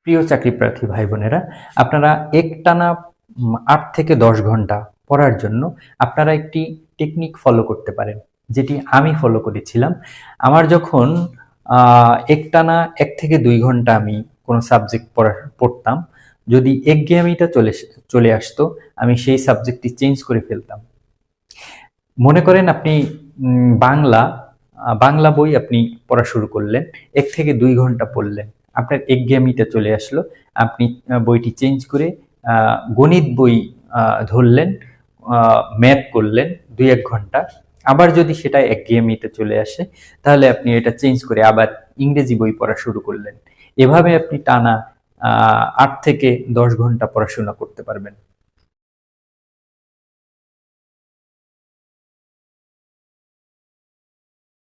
প্রিয় চাকরিপ্রার্থী ভাই বোনেরা, আপনারা একটানা ৮ থেকে ১০ ঘন্টা পড়ার জন্য আপনারা একটি টেকনিক ফলো করতে পারেন, যেটি আমি ফলো করেছিলাম। আমার যখন একটানা ১ থেকে ২ ঘন্টা আমি কোনো সাবজেক্ট পড়তাম, যদি একঘেয়েমিটা চলে আসতো, আমি সেই সাবজেক্টটি চেঞ্জ করে ফেলতাম। মনে করেন আপনি বাংলা বই আপনি পড়া শুরু করলেন, ১ থেকে ২ ঘন্টা পড়লেন। আপনার একঘেয়েমিটা চলে আসলো। আপনি বইটি চেঞ্জ করে গণিত বই ধরলেন, ম্যাথ করলেন ২-১ ঘন্টা। আবার যদি সেটা একঘেয়েমিতে চলে আসে, তাহলে আপনি এটা চেঞ্জ করে আবার ইংরেজি বই পড়া শুরু করলেন। এভাবে আপনি টানা ৮ থেকে ১০ ঘন্টা পড়াশোনা করতে পারবেন।